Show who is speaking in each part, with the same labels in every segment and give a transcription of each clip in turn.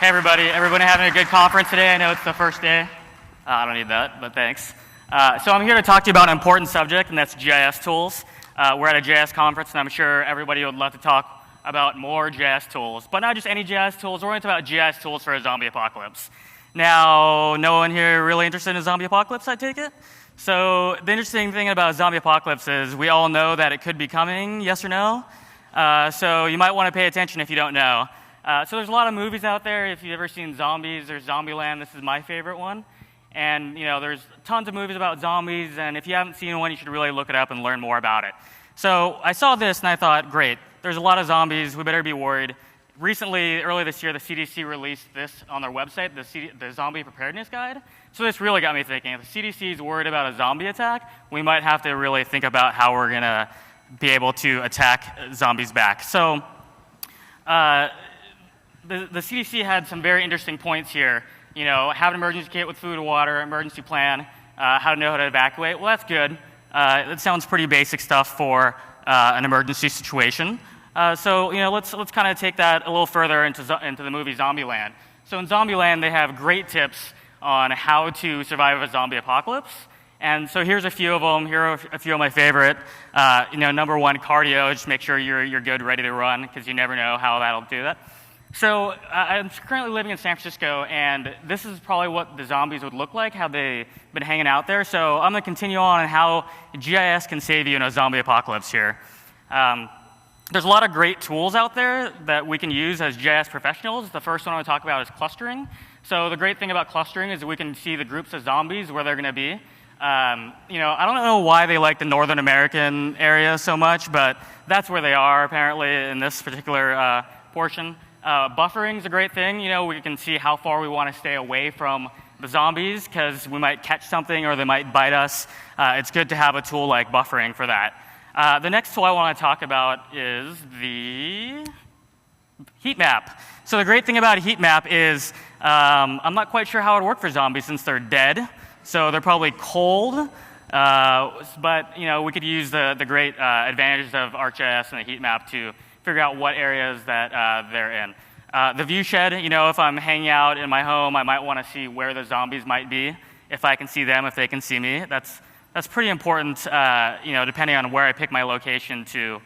Speaker 1: Hey everybody, everybody having a good conference today? I know it's the first day. I don't need that, but thanks. So I'm here to talk to you about an important subject, and that's GIS tools. We're at a GIS conference, and I'm sure everybody would love to talk about more GIS tools, but not just any GIS tools. We're going to talk about GIS tools for a zombie apocalypse. Now, no one here really interested in a zombie apocalypse, I take it? So the interesting thing about a zombie apocalypse is we all know that it could be coming, yes or no? So you might want to pay attention if you don't know. So there's a lot of movies out there. If you've ever seen Zombies, there's Zombieland. This is my favorite one. And there's tons of movies about zombies, and if you haven't seen one, you should really look it up and learn more about it. So I saw this and I thought, great, there's a lot of zombies, we better be worried. Recently, early this year, the CDC released this on their website, the Zombie Preparedness Guide. So this really got me thinking, if the CDC is worried about a zombie attack, we might have to really think about how we're going to be able to attack zombies back. So the CDC had some very interesting points here. Have an emergency kit with food and water, emergency plan, how to know how to evacuate. Well, that's good. That sounds pretty basic stuff for an emergency situation. So let's kind of take that a little further into the movie Zombieland. So in Zombieland, they have great tips on how to survive a zombie apocalypse. And so here's a few of them. Here are a few of my favorite. Number one, cardio. Just make sure you're good, ready to run, because you never know how that'll do that. So I'm currently living in San Francisco, and this is probably what the zombies would look like, how they've been hanging out there. So I'm going to continue on how GIS can save you in a zombie apocalypse here. There's a lot of great tools out there that we can use as GIS professionals. The first one I want to talk about is clustering. So the great thing about clustering is that we can see the groups of zombies, where they're going to be. I don't know why they like the Northern American area so much, but that's where they are apparently in this particular portion. Buffering is a great thing. We can see how far we want to stay away from the zombies, because we might catch something or they might bite us. It's good to have a tool like buffering for that. The next tool I want to talk about is the heat map. So the great thing about a heat map is I'm not quite sure how it would work for zombies since they're dead. So they're probably cold. But we could use the great advantages of ArcGIS and the heat map to figure out what areas that they're in. The view shed, if I'm hanging out in my home, I might want to see where the zombies might be, if I can see them, if they can see me. That's pretty important, depending on where I pick my location to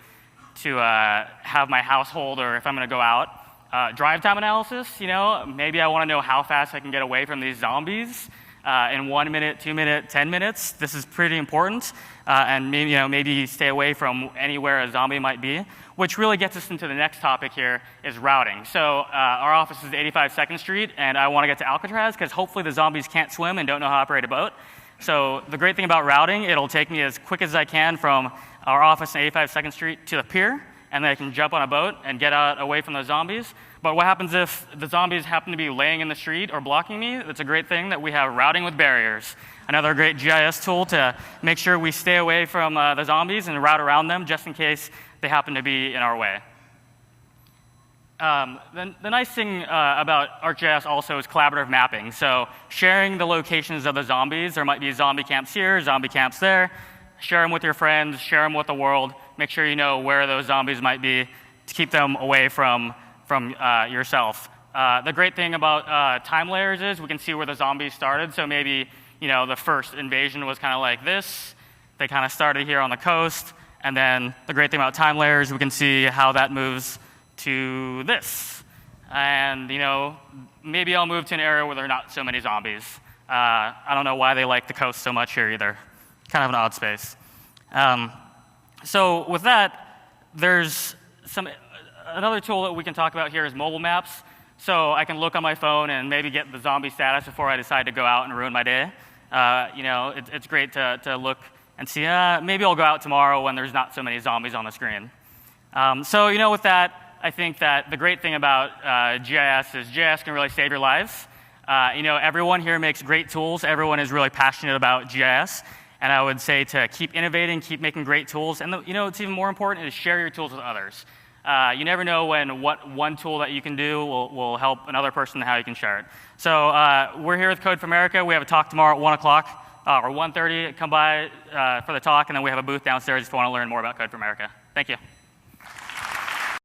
Speaker 1: have my household, or if I'm going to go out. Drive time analysis, maybe I want to know how fast I can get away from these zombies in 1 minute, 2 minutes, 10 minutes. This is pretty important, and maybe stay away from anywhere a zombie might be, which really gets us into the next topic here, is routing. So our office is 85 2nd Street, and I want to get to Alcatraz because hopefully the zombies can't swim and don't know how to operate a boat. So the great thing about routing, it'll take me as quick as I can from our office on 85 2nd Street to the pier, and then I can jump on a boat and get out away from those zombies. But what happens if the zombies happen to be laying in the street or blocking me? That's a great thing that we have routing with barriers. Another great GIS tool to make sure we stay away from the zombies and route around them just in case they happen to be in our way. The nice thing about ArcGIS also is collaborative mapping. So sharing the locations of the zombies. There might be zombie camps here, zombie camps there. Share them with your friends, share them with the world. Make sure you know where those zombies might be to keep them away from yourself. The great thing about time layers is we can see where the zombies started. So maybe the first invasion was kind of like this. They kind of started here on the coast. And then the great thing about time layers, we can see how that moves to this. And maybe I'll move to an area where there are not so many zombies. I don't know why they like the coast so much here either. Kind of an odd space. So with that, there's another tool that we can talk about here is mobile maps. So I can look on my phone and maybe get the zombie status before I decide to go out and ruin my day. It's great to look and see, maybe I'll go out tomorrow when there's not so many zombies on the screen. So with that, I think that the great thing about GIS is GIS can really save your lives. Everyone here makes great tools. Everyone is really passionate about GIS. And I would say to keep innovating, keep making great tools. And what's even more important is share your tools with others. You never know when what one tool that you can do will help another person and how you can share it. So we're here with Code for America. We have a talk tomorrow at 1 o'clock or 1:30. Come by for the talk, and then we have a booth downstairs if you want to learn more about Code for America. Thank you.